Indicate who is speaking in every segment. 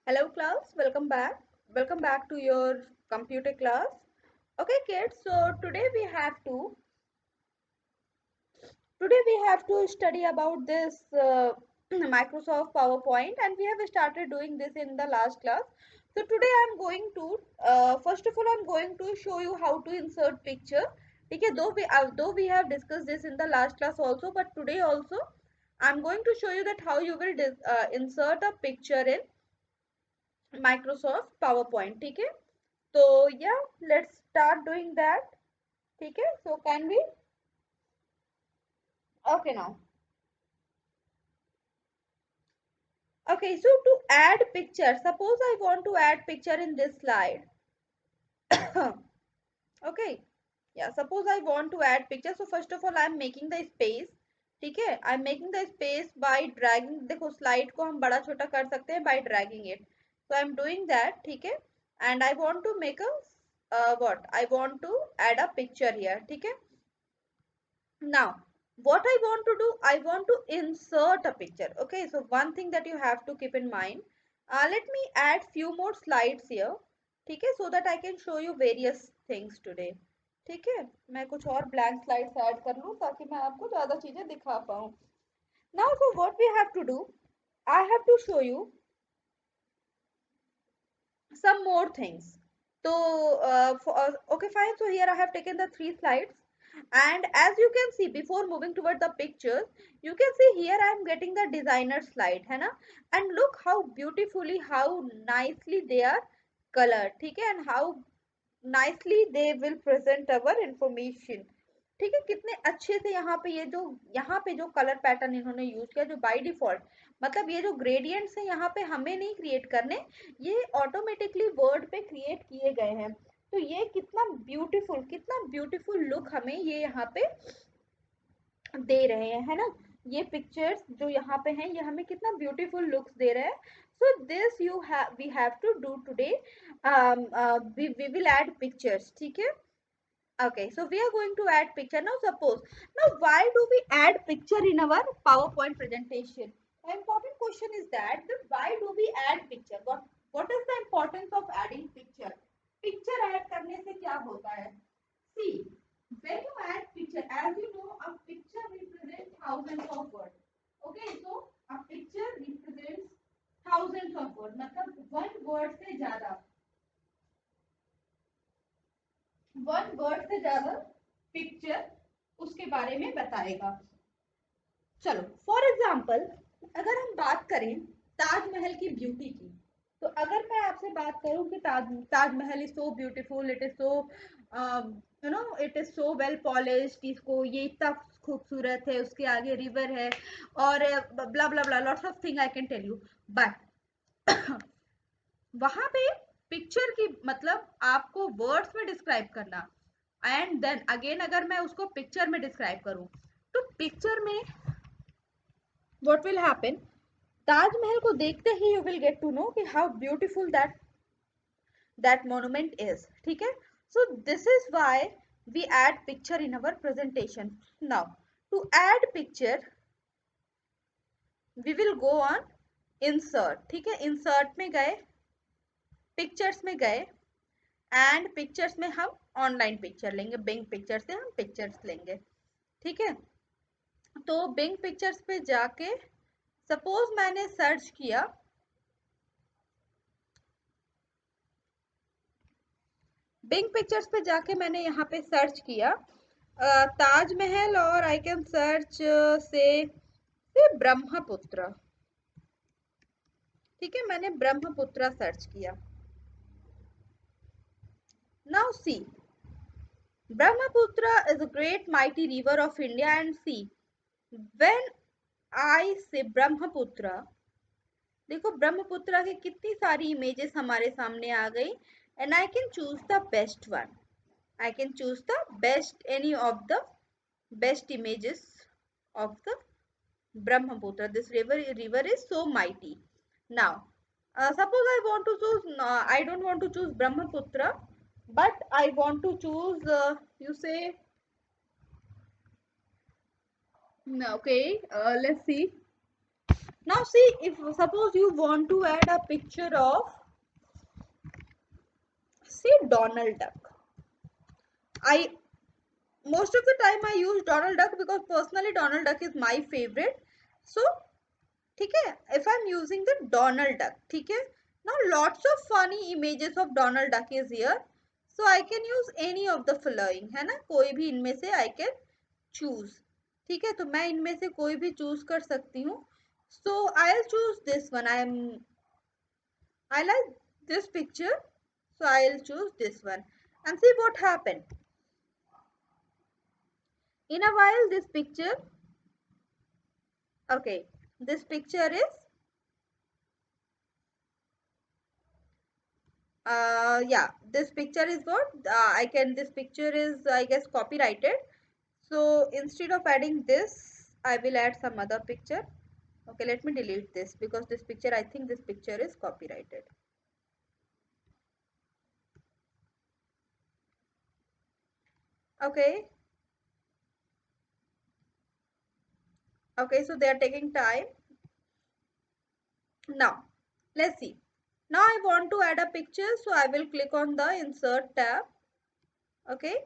Speaker 1: Hello class, welcome back to your computer class. Okay kids, so today we have to study about this Microsoft PowerPoint, and we have started doing this in the last class. So today I'm going to first of all I'm going to show you how to insert picture. Okay, though we have discussed this in the last class also, but today also I'm going to show you that how you will insert a picture in Microsoft PowerPoint. ठीक है, so yeah, let's start doing that. ठीक है, so can we? Okay now. Okay, so to add picture, suppose I want to add picture in this slide. Okay, yeah, suppose I want to add picture. So first of all I'm making the space. ठीक है, I'm making the space by dragging. देखो slide को हम बड़ा छोटा कर सकते हैं by dragging it. So I'm doing that. ठीक है, and I want to make a what? I want to add a picture here. ठीक है. Now, what I want to do, I want to insert a picture. Okay, so one thing that you have to keep in mind. Let me add few more slides here. ठीक है, so that I can show you various things today. ठीक है, मैं कुछ और blank slides add कर लूँ ताकि मैं आपको ज़्यादा चीज़ें दिखा पाऊँ. Now, so what we have to do, I have to show you some more things. So, okay, fine. So here I have taken the three slides, and as you can see, before moving toward the pictures, you can see here I am getting the designer slide, है ना? And look how beautifully, how nicely they are colored, ठीक है? And how nicely they will present our information. ठीक है, कितने अच्छे से यहाँ पे जो कलर पैटर्न इन्होंने यूज किया, जो बाय डिफॉल्ट मतलब ये जो ग्रेडियंट्स है यहाँ पे हमें नहीं क्रिएट करने, ये ऑटोमेटिकली वर्ड पे क्रिएट किए गए हैं. तो ये कितना ब्यूटीफुल लुक हमें ये यहाँ पे दे रहे हैं, है ना? ये पिक्चर्स जो यहाँ पे हैं ये हमें कितना ब्यूटीफुल लुक्स दे रहे हैं. So this we have to do today. We will add pictures. ठीक है. Okay, so we are going to add picture. Now why do we add picture in our PowerPoint presentation? The important question is that why do we add picture? What is the importance of adding picture? Picture add करने से क्या होता है? See, when you add picture, as you know, a picture represents thousands of words. Okay, so a picture represents thousands of words. मतलब one word से ज्यादा picture उसके बारे में बताएगा. चलो फॉर एग्जाम्पल अगर हम बात करें ताजमहल की ब्यूटी की, तो अगर मैं आपसे बात करूं कि Taj Mahal is so beautiful, it is so it is so well polished, इसको ये इतना खूबसूरत है, उसके आगे रिवर है और blah blah blah lots of thing I can tell you. But वहां पे पिक्चर की मतलब आपको वर्ड्स में डिस्क्राइब करना, एंड देन अगेन अगर मैं उसको पिक्चर में डिस्क्राइब करूं, तो पिक्चर में व्हाट विल हैपन, ताजमहल को देखते ही you will get to know कि how beautiful that monument is. ठीक है, so this is why we add picture in our presentation. Now to add picture we will go on insert. ठीक है, insert में गए, पिक्चर्स में गए, and pictures में हम ऑनलाइन पिक्चर लेंगे, बिंग पिक्चर से हम पिक्चर्स लेंगे. ठीक है, तो बिंग पिक्चर्स पे जाके सपोज मैंने सर्च किया, बिंग पिक्चर्स पे जाके मैंने यहाँ पे सर्च किया ताजमहल, और आई कैन सर्च से ब्रह्मपुत्र. ठीक है, मैंने ब्रह्मपुत्र सर्च किया. Now see, Brahmaputra is a great mighty river of India, and see when I से ब्रह्मपुत्र, देखो ब्रह्मपुत्र की कितनी सारी इमेजेस हमारे सामने आ गई, and I can choose the best one. I can choose the best, any of the best images of the Brahmaputra. This river is so mighty. Now, suppose I want to choose, I don't want to choose Brahmaputra, but I want to choose, you say, okay, let's see. Now see, if suppose you want to add a picture of, say, Donald Duck. I Most of the time I use Donald Duck because personally Donald Duck is my favorite. So ठीक है, if I'm using the Donald Duck, ठीक है. Now lots of funny images of Donald Duck is here, so I can use any of the following, है ना, कोई भी इनमें से I can choose. ठीक है, तो मैं इनमें से कोई भी choose कर सकती हूँ. So I'll choose this one. I like this picture, so I'll choose this one and see what happened. In a while this picture, okay, this picture is yeah, this picture is what I can, this picture is, I guess, copyrighted. So instead of adding this, I will add some other picture. Okay, let me delete this because this picture, I think this picture is copyrighted. Okay. Okay, so they are taking time. Now let's see. Now I want to add a picture, so I will click on the insert tab. Okay,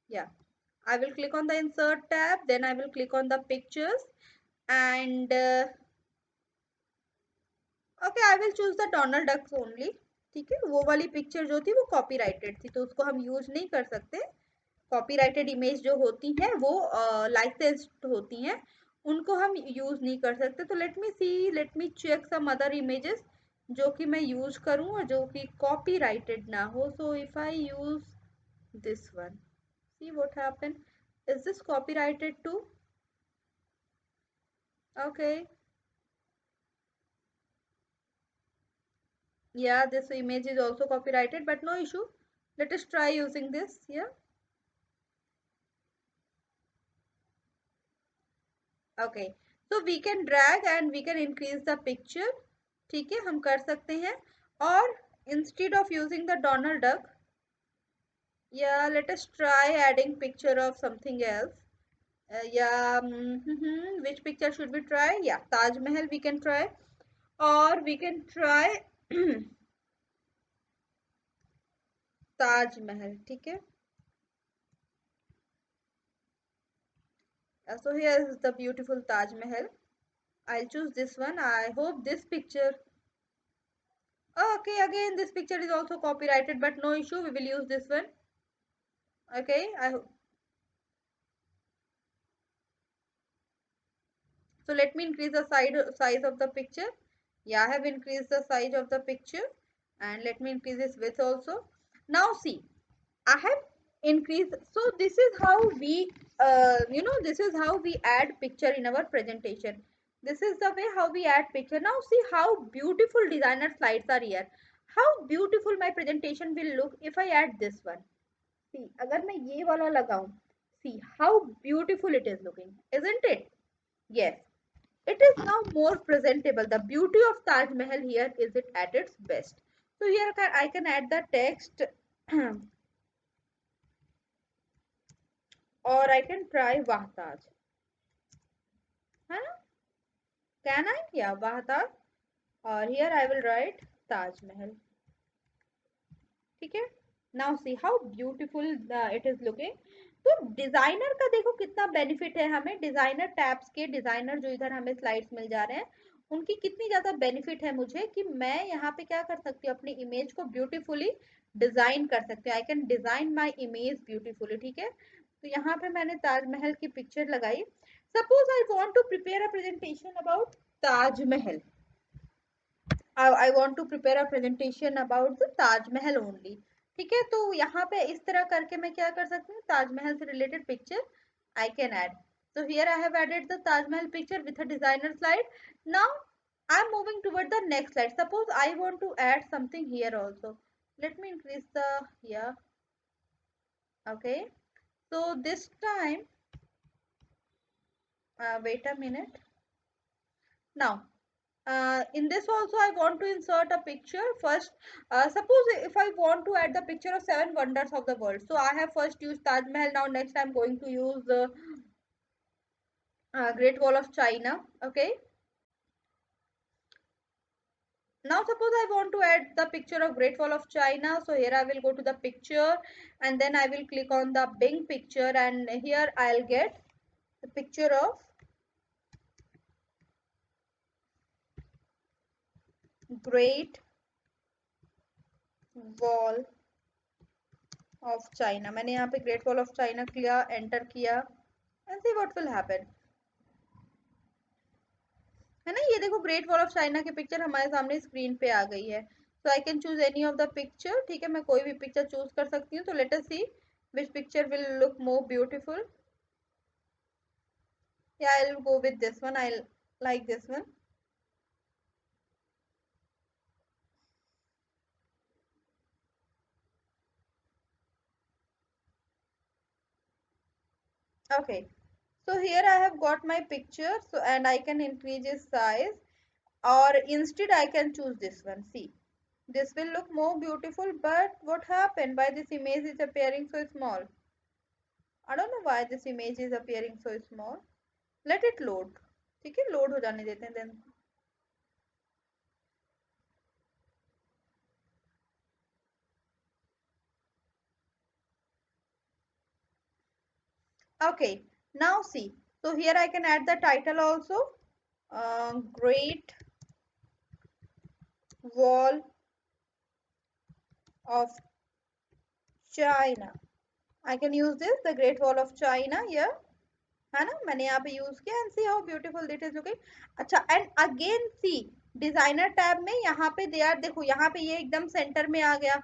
Speaker 1: yeah, I will click on the insert tab, then I will click on the pictures, and okay, I will choose the Donald Ducks only. ठीक है, वो वाली picture जो थी वो copyrighted थी, तो उसको हम यूज नहीं कर सकते. कॉपीराइटेड इमेज जो होती हैं वो लाइसेंस्ड होती हैं, उनको हम यूज नहीं कर सकते. तो let me see, let me check some other images जो कि मैं यूज करूं और जो कि कॉपीराइटेड ना हो. So if I use this one, see what happen. Is this copyrighted too? Okay, yeah, this image is also copyrighted, but no issue. Let us try using this. Yeah, okay, so we can drag and we can increase the picture. ठीक है, हम कर सकते हैं. और instead of using the Donald Duck, yeah, let us try adding picture of something else. Yeah, which picture should we try? Yeah, Taj Mahal we can try, or we can try Taj Mahal. ठीक है. So here is the beautiful Taj Mahal. I'll choose this one. I hope this picture. Okay, again this picture is also copyrighted, but no issue. We will use this one. Okay, I hope. So let me increase the size of the picture. Yeah, I have increased the size of the picture, and let me increase this width also. Now see, I have increased. So this is how we, this is how we add picture in our presentation. This is the way how we add picture. Now see how beautiful designer slides are here. How beautiful my presentation will look if I add this one. See, अगर मैं ये वाला लगाऊं, see how beautiful it is looking, isn't it? Yes, it is now more presentable. The beauty of Taj Mahal here is it at its best. So here I can add the text or I can try Vahtaj. Huh? Can I? Yeah, Vahtaj. Or here I will write Taj Mahal. ठीक है. Now see how beautiful it is looking. तो designer का देखो कितना benefit है हमें. Designer tabs के, designer जो इधर हमें स्लाइड्स मिल जा रहे हैं, उनकी कितनी ज्यादा बेनिफिट है मुझे कि मैं यहाँ पे क्या कर सकती हूँ, अपनी इमेज को ब्यूटीफुली डिजाइन कर सकती हूँ. I can design my image beautifully. ठीक है, तो यहाँ पे मैंने ताजमहल की पिक्चर लगाई. Suppose I want to prepare a presentation about Taj Mahal. I want to prepare a presentation about the Taj Mahal only. ठीक है, तो यहाँ पे इस तरह करके मैं क्या कर सकती हूँ, ताजमहल से related picture I can add. So here I have added the Taj Mahal picture with a designer slide. Now I'm moving toward the next slide. Suppose I want to add something here also. Let me increase the, yeah, okay. So this time, wait a minute. Now in this also I want to insert a picture first. Suppose if I want to add the picture of 7 wonders of the world, so I have first used Taj Mahal. Now next I'm going to use Great Wall of China. Okay. Now suppose I want to add the picture of Great Wall of China. So here I will go to the picture and then I will click on the Bing picture, and here I'll get the picture of Great Wall of China. मैंने यहाँ पे Great Wall of China किया, enter किया, and see what will happen. है ना, ये देखो Great Wall of China की पिक्चर हमारे सामने स्क्रीन पे आ गई है. So I can choose any of the picture. ठीक है, मैं कोई भी पिक्चर चूज कर सकती हूँ. तो let us see which picture will look more beautiful. Yeah, I'll go with this one. I'll like this one. Okay, so here I have got my picture, so and I can increase its size, or instead I can choose this one. See, this will look more beautiful, but what happened? Why this image is appearing so small? I don't know why this image is appearing so small. Let it load. ठीक है, load हो जाने देते हैं then. Okay, now see. So here I can add the title also. Great Wall of China. I can use this, the Great Wall of China here. है ना, मैंने यहाँ पे यूज किया, and see how beautiful it is looking. अच्छा, and again see designer tab में यहाँ पे दे आर, देखो यहाँ पे ये एकदम सेंटर में आ गया,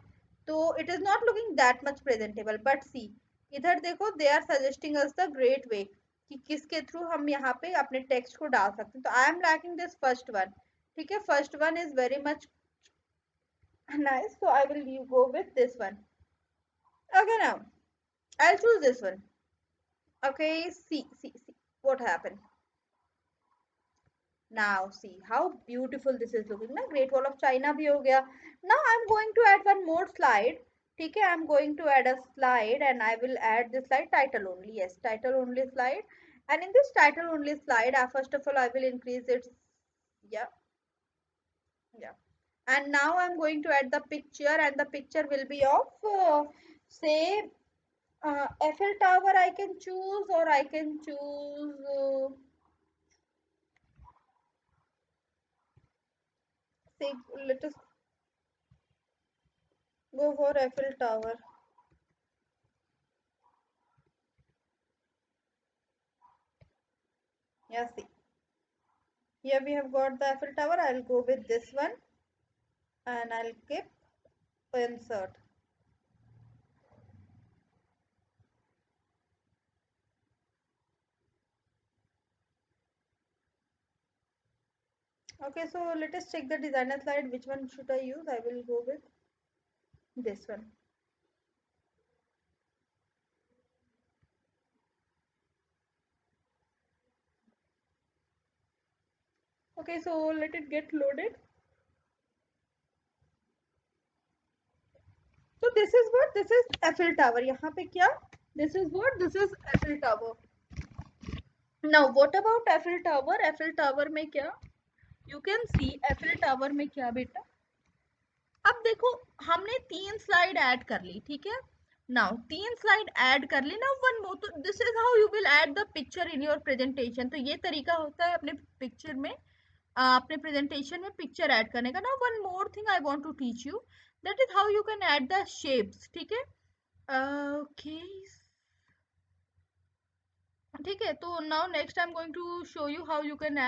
Speaker 1: तो it is not looking that much presentable. But see इधर देखो, they are suggesting us the great way कि किसके थ्रू हम यहाँ पे अपने टेक्स्ट को डाल सकते हैं. तो I am liking this first one. ठीक है, first one is very much nice, so I will go with this one. Okay, now I'll choose this one. Okay, see what happened. Now see how beautiful this is looking. ना Great Wall of China भी हो गया. Now I'm going to add one more slide. ठीक है, I'm going to add a slide and I will add this slide title only. Yes, title only slide. And in this title only slide, first of all I will increase its, yeah, yeah. And now I'm going to add the picture, and the picture will be of say Eiffel Tower I can choose, or I can choose say, let us go for Eiffel Tower. Yeah, see. Here we have got the Eiffel Tower. I'll go with this one and I'll keep insert. Okay, so let us check the designer slide. Which one should I use? I will go with this one. Okay, so let it get loaded. So this is what? This is Eiffel Tower. यहाँ पे क्या? This is what? This is Eiffel Tower. Now what about Eiffel Tower? Eiffel Tower में क्या? You can see Eiffel Tower में क्या बेटा? अब देखो, हमने 3 स्लाइड ऐड कर ली. ठीक है, नाउ 3 स्लाइड ऐड कर ली. नाउ वन मोर, तो this is how you will add the picture in your presentation. तो ये तरीका होता है अपने पिक्चर में, अपने प्रेजेंटेशन में पिक्चर ऐड करने का. Now one more thing I want to teach you, that is how you can add the shapes. ठीक है, ओके, ठीक है. तो now next I am going to show you how you can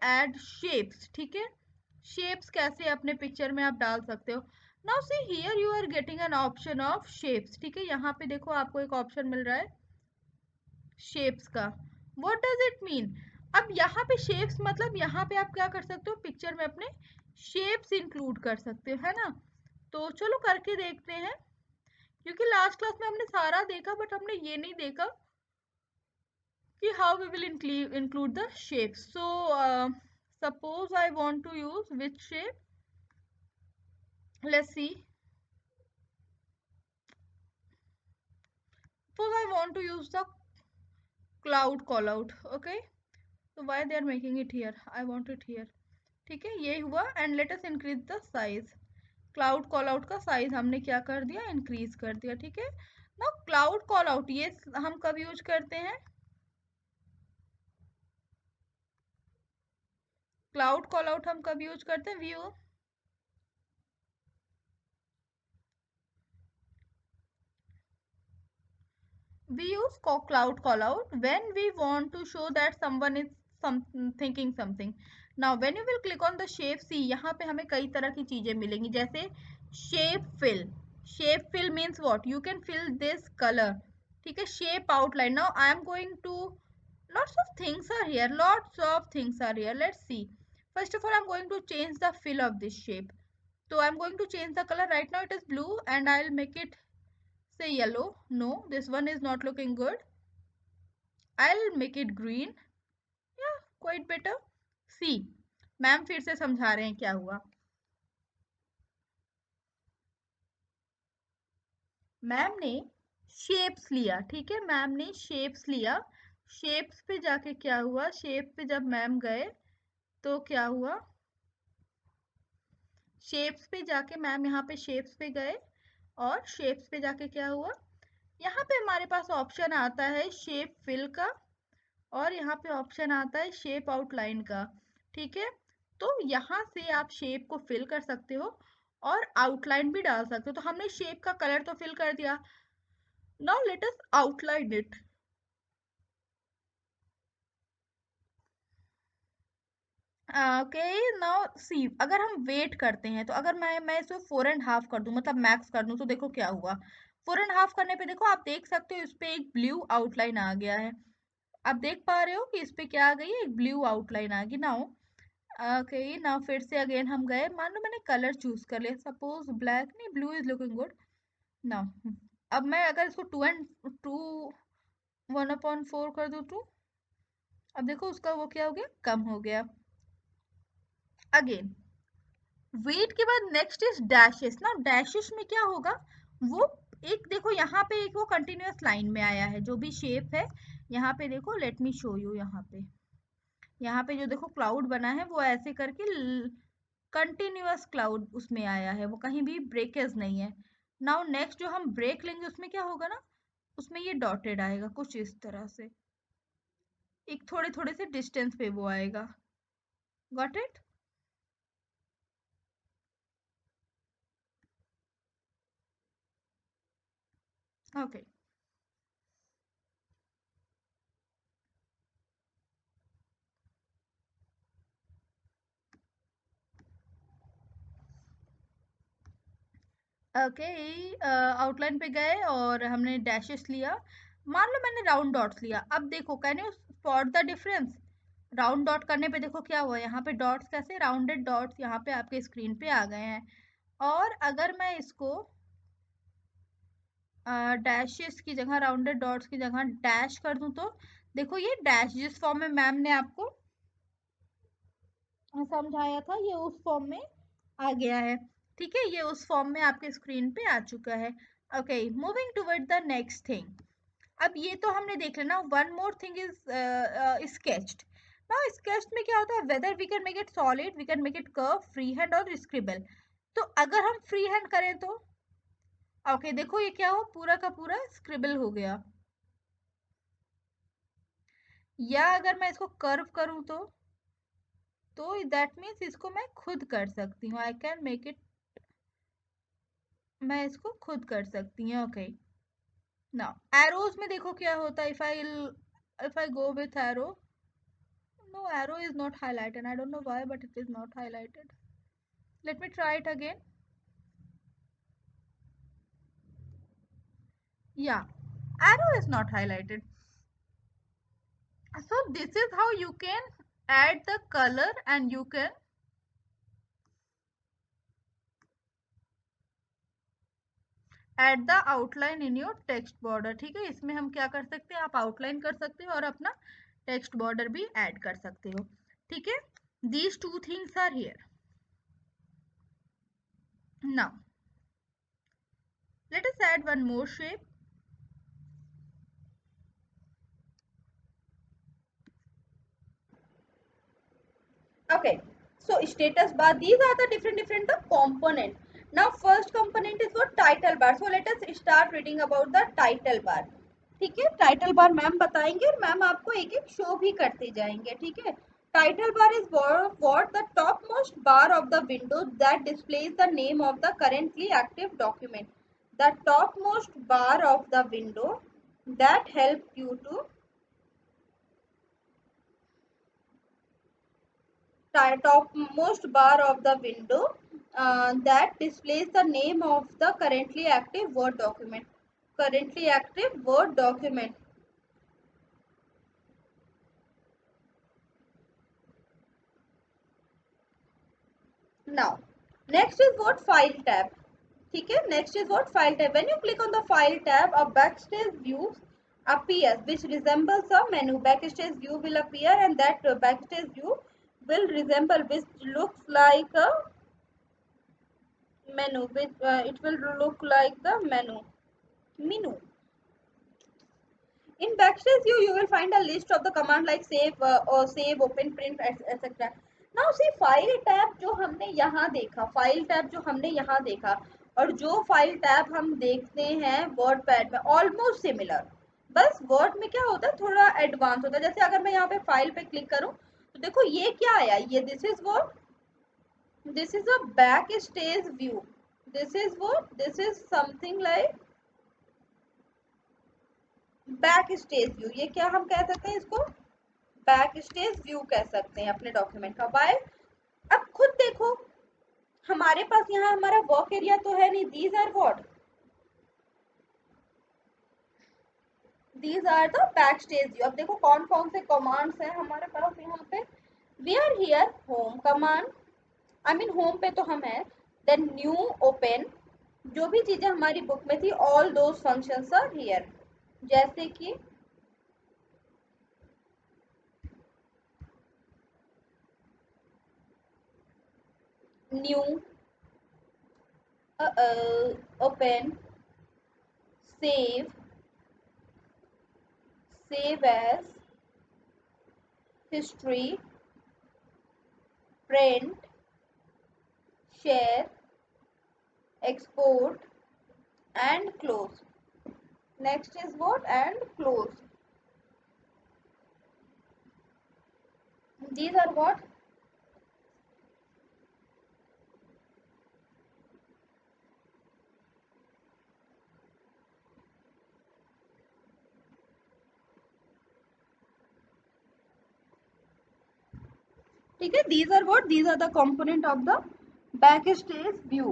Speaker 1: add shapes. ठीक है, shapes कैसे अपने picture में आप डाल सकते हो. Now see here you are getting an option of shapes. ठीक है, यहाँ पे देखो आपको एक ऑप्शन मिल रहा है शेप्स का. What does it mean? अब यहाँ पे शेप्स मतलब यहाँ पे आप क्या कर सकते हो, पिक्चर में अपने शेप्स इंक्लूड कर सकते हो, है ना. तो चलो करके देखते हैं, क्योंकि लास्ट क्लास में हमने सारा देखा बट हमने ये नहीं देखा कि how we will include the shapes. So suppose I want to use which shape, let's see. Suppose I want to use the cloud call out, okay. तो why they are making it here, I want it here. ठीक है, ये हुआ। And let us increase the size. Cloud call out का size हमने क्या कर दिया, इंक्रीज कर दिया। ठीक है, नाउ क्लाउड कॉल आउट ये हम कब यूज करते हैं, क्लाउड कॉल आउट हम कब यूज करते हैं, view, we use cloud call out when we want to show that someone is thinking something. Now when you will click on the shape, see यहाँ पे हमें कई तरह की चीजें मिलेंगी, जैसे shape fill. Shape fill means what, you can fill this color. ठीक है, shape outline. Now I am going to, lots of things are here, lots of things are here, let's see. First of all, I'm going to change the fill of this shape. So I'm going to change the color. Right now it is blue and I'll make it say yellow. No, this one is not looking good. I'll make it green. Yeah, quite better. See, ma'am फिर से समझा रहे हैं क्या हुआ। Ma'am ने shapes लिया, ठीक है, मैम ने शेप्स लिया। शेप्स पे जाके क्या हुआ, शेप पे जब मैम गए तो क्या हुआ, शेप्स पे जाके मैम यहाँ पे शेप्स पे गए और शेप्स पे जाके क्या हुआ, यहाँ पे हमारे पास ऑप्शन आता है शेप फिल का और यहाँ पे ऑप्शन आता है शेप आउटलाइन का। ठीक है, तो यहाँ से आप शेप को फिल कर सकते हो और आउटलाइन भी डाल सकते हो। तो हमने शेप का कलर तो फिल कर दिया, now let us outline it. Okay, now see, अगर हम वेट करते हैं तो अगर मैं इसको 4.5 कर दूं, मतलब मैक्स कर दूं, तो देखो क्या हुआ। 4.5 करने पे देखो, आप देख सकते हो इस पे एक ब्लू आउटलाइन आ गया है। आप देख पा रहे हो कि इस पे क्या आ गई है, एक ब्लू आउटलाइन आ गई। नाउ ओके, नाउ फिर से अगेन हम गए, मान लो मैंने कलर चूज कर लिया, सपोज ब्लैक, नहीं blue is looking good. Now अब मैं अगर इसको 1/4 कर दूं तो अब देखो उसका वो क्या हो गया, कम हो गया। अगेन वेट के बाद नेक्स्ट इज डैशेस ना, डैशेस में क्या होगा, वो एक देखो यहाँ पे एक वो कंटिन्यूअस लाइन में आया है जो भी शेप है। यहाँ पे देखो, लेट मी शो यू, यहाँ पे जो देखो क्लाउड बना है वो ऐसे करके कंटिन्यूअस क्लाउड उसमें आया है, वो कहीं भी ब्रेकेज नहीं है। नाउ नेक्स्ट जो हम ब्रेक लेंगे उसमें क्या होगा ना, उसमें ये डॉटेड आएगा कुछ इस तरह से, एक थोड़े थोड़े से डिस्टेंस पे वो आएगा। Got it, okay. Okay, outline पे गए और हमने डैशेस लिया, मान लो मैंने राउंड डॉट्स लिया। अब देखो, can you spot the difference, round dot करने पे देखो क्या हुआ, यहाँ पे डॉट्स कैसे, राउंडेड डॉट्स यहाँ पे आपके स्क्रीन पे आ गए हैं। और अगर मैं इसको डैशेस की जगह, राउंडेड डॉट्स की जगह डैश कर दूं तो देखो ये डैश जिस फॉर्म में मैम ने आपको समझाया था ये उस फॉर्म में आ गया है। ठीक है, ये उस फॉर्म में आपके स्क्रीन पे आ चुका है। Okay, moving toward the next thing. अब ये तो हमने देख लेना, one more thing is sketched. Now sketched में क्या होता है, whether we can make it solid, we can make it curve, free hand और स्क्रिबल। तो अगर हम फ्री हैंड करें तो ओके देखो ये क्या हो, पूरा का पूरा स्क्रिबल हो गया। या अगर मैं इसको कर्व करूं तो दैट मीन्स इसको मैं खुद कर सकती हूँ, आई कैन मेक इट, मैं इसको खुद कर सकती हूँ। ओके, नाउ एरोज में देखो क्या होता है, if I go with arrow, no arrow is not highlighted, I don't know why but it is not highlighted. Let me try it again. Yeah, arrow is not highlighted. So this is how you can add the color and you can at the outline in your text border. ठीक है, इसमें हम क्या कर सकते हैं, आप outline कर सकते हो और अपना टेक्स्ट बॉर्डर भी ऐड कर सकते हो। ठीक है, these two things are here. Now let us add one more shape. Okay, so status bar, these are the different component. Now first component is what? Title bar. So let us start reading about the title bar. ठीक है, title bar ma'am बताएंगे और ma'am आपको एक एक show भी करते जाएंगे. ठीक है, title bar is what the topmost bar of the window that displays the name of the currently active document. The topmost bar of the window that helps you to topmost bar of the window that displays the name of the currently active Word document. Currently active Word document. Now, next is what? File tab. ठीक है, next is what? File tab. When you click on the File tab, a backstage view appears which resembles a menu. Backstage view will appear, and that backstage view will resemble, which looks like a menu, which it will look like the menu. In backstage view, you will find a list of the command like save or save, open, print, etc. Now see, file tab जो हमने यहाँ देखा, file tab जो हमने यहाँ देखा और जो file tab हम देखते हैं वर्ड पैड में, ऑलमोस्ट सिमिलर. बस वर्ड में क्या होता है, थोड़ा एडवांस होता है. जैसे अगर मैं यहाँ पे फाइल पे क्लिक करूँ तो देखो ये क्या आया, ये this is what, this is a back stage view. This is what, this is something like back stage view. ये क्या हम कह सकते हैं, इसको बैक स्टेज व्यू कह सकते हैं अपने डॉक्यूमेंट का. वाई, अब खुद देखो, हमारे पास यहाँ हमारा वर्क एरिया तो है नहीं. These are what, these are the back stage view. अब देखो कौन कौन से कमांड्स हैं हमारे पास यहाँ पे. We are here home command, I mean home पे तो हम है. देन न्यू, ओपन, जो भी चीजें हमारी बुक में थी, all those functions are here. जैसे कि new, open, save, save as, history, print, share, export and close. Next is what? And close. These are what? ठीक है, these are what? These are the component of the backstage view.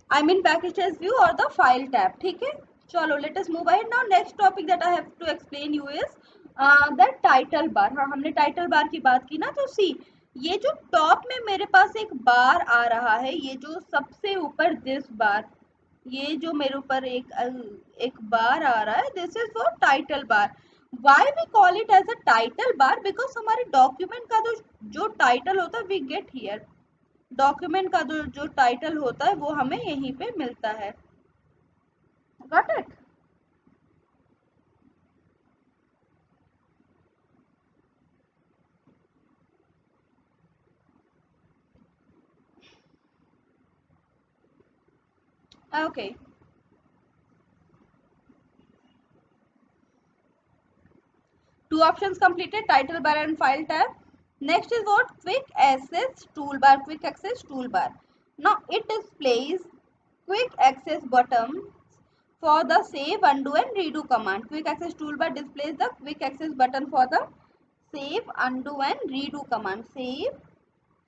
Speaker 1: I mean backstage view or the file tab. ठीक है, चलो let us move ahead. Now next topic that I have to explain you is the title bar. हाँ, हमने title bar की बात की ना, तो see, ये जो टॉप में मेरे पास एक बार आ रहा है, ये जो सबसे ऊपर दिस बार, ये जो मेरे ऊपर एक बार आ रहा है, दिस इज वो title bar. Why we call it as a title bar, because हमारे डॉक्यूमेंट का जो टाइटल होता है वी गेट हियर. डॉक्यूमेंट का जो टाइटल होता है वो हमें यहीं पे मिलता है. Got it? Okay, two options completed, title bar and file tab. Next is what? Quick access toolbar. Quick access toolbar. Now it displays quick access buttons for the save, undo and redo command. Quick access toolbar displays the quick access button for the save, undo and redo command. Save,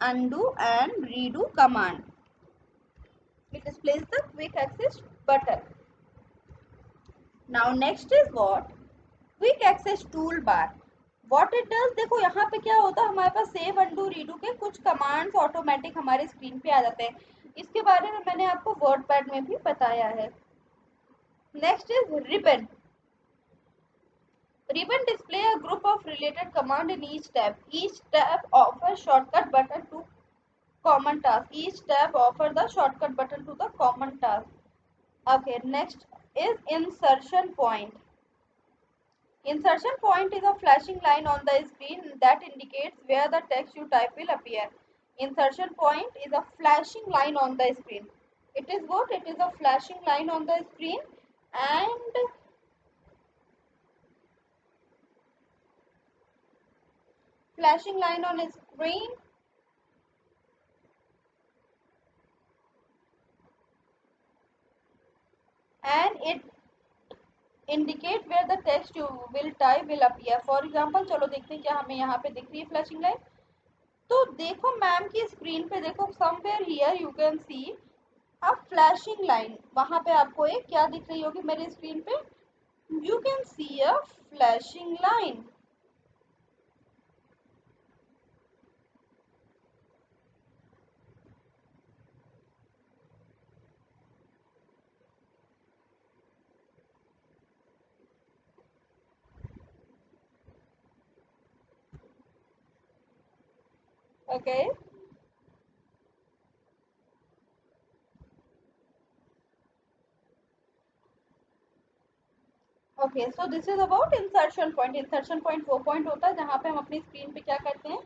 Speaker 1: undo and redo command. It displays the quick access button. Now next is what? Quick access toolbar. What it does, देखो यहाँ पे क्या होता है, हमारे पास save, undo, redo के कुछ commands automatic हमारे स्क्रीन पे आ जाते हैं. इसके बारे में मैंने आपको वर्ड पैड में भी बताया है. Next is ribbon. Ribbon display a group of related command in each tab. Each tab offers shortcut button to common task. Each tab offers the shortcut button to the common task. Okay, next is insertion point. Insertion point is a flashing line on the screen that indicates where the text you type will appear. Insertion point is a flashing line on the screen. It is what? It is a flashing line on the screen, and flashing line on a screen, and it indicate where the text you will type will appear. For example, चलो देखते हैं क्या हमें यहाँ पे दिख रही है फ्लैशिंग लाइन। तो देखो मैम की स्क्रीन पे देखो, somewhere here you can see a flashing line. वहां पे आपको एक क्या दिख रही होगी मेरी स्क्रीन पे? You can see a flashing line. Okay, okay, so this is about insertion point. Insertion point वो पॉइंट होता है जहां पे हम अपनी स्क्रीन पे क्या करते हैं,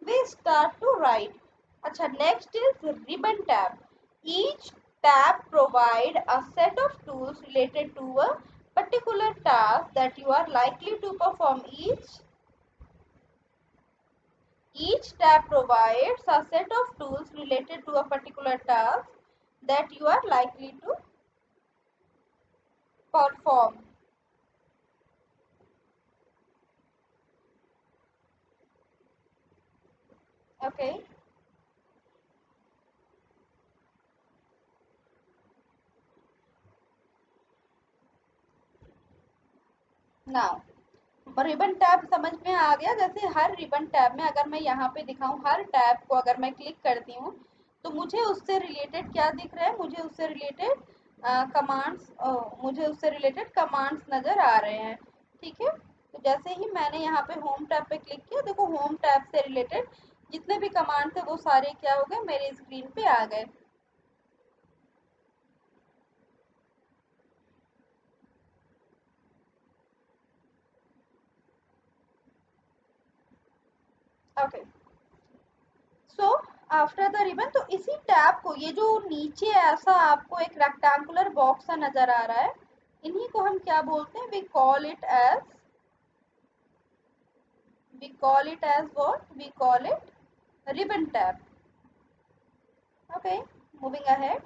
Speaker 1: वी स्टार्ट टू राइट। अच्छा, next is ribbon tab. Each tab provide a set of tools related to a particular task that you are likely to perform. Each tab provides a set of tools related to a particular task that you are likely to perform. Okay. Now, ribbon tab समझ में आ गया? जैसे हर ribbon tab में अगर मैं यहाँ पे दिखाऊं, हर टैब को अगर मैं क्लिक करती हूँ तो मुझे उससे रिलेटेड क्या दिख रहा है? मुझे उससे रिलेटेड कमांड्स मुझे उससे रिलेटेड कमांड्स नजर आ रहे हैं। ठीक है, तो जैसे ही मैंने यहाँ पे होम टैब पे क्लिक किया, देखो होम टैब से रिलेटेड जितने भी कमांड थे वो सारे क्या हो गए, मेरे स्क्रीन पे आ गए। Okay, so after the ribbon, तो इसी टैब को, ये जो नीचे ऐसा आपको एक रेक्टेंगुलर बॉक्स सा नजर आ रहा है, इन्हीं को हम क्या बोलते हैं? We call it as what? We call it ribbon tab. Okay, moving ahead.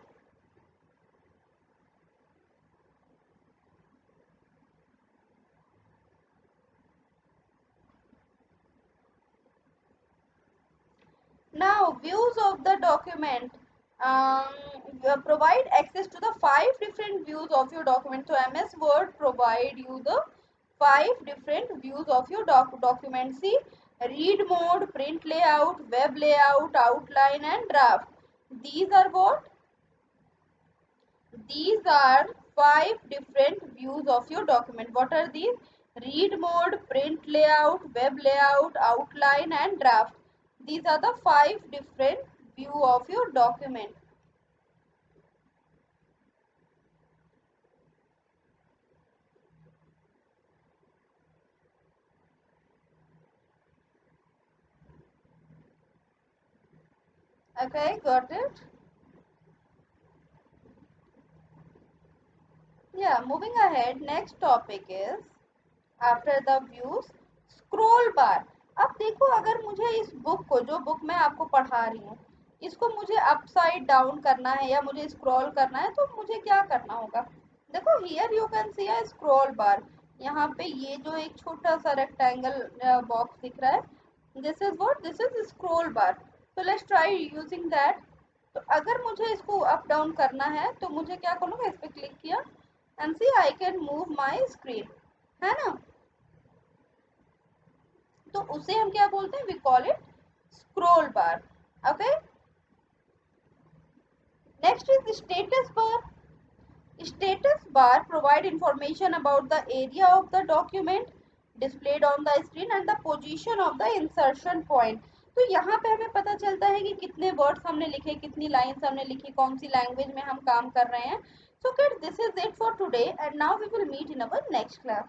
Speaker 1: Now, views of the document provide access to the 5 different views of your document. So, MS Word provide you the 5 different views of your document. See, read mode, print layout, web layout, outline, and draft. These are what? These are 5 different views of your document. What are these? Read mode, print layout, web layout, outline, and draft. These are the 5 different view of your document. Okay, got it? Yeah, moving ahead, next topic is after the views, scroll bar. अब देखो, अगर मुझे इस book को, जो book मैं आपको पढ़ा रही हूँ, इसको मुझे अपसाइड डाउन करना है या मुझे स्क्रॉल करना है, तो मुझे क्या करना होगा? देखो, here you can see a scroll बार। यहाँ पे ये जो एक छोटा सा रेक्टेंगल बॉक्स दिख रहा है, this is what? This is scroll बार। तो लेट्स ट्राई यूजिंग दैट। तो अगर मुझे इसको अप डाउन करना है तो मुझे क्या करूँगा? इस पर क्लिक किया and see I can move my screen, है ना? तो उसे हम क्या बोलते हैं? We call it scroll bar. Okay, next is status bar. Status bar provide information about the area of the document displayed on the screen and the position of the insertion point. तो यहाँ पे हमें पता चलता है कि कितने words हमने लिखे, कितनी लाइंस हमने लिखी, कौन सी लैंग्वेज में हम काम कर रहे हैं। So kids, this is it for today and now we will meet in our next class.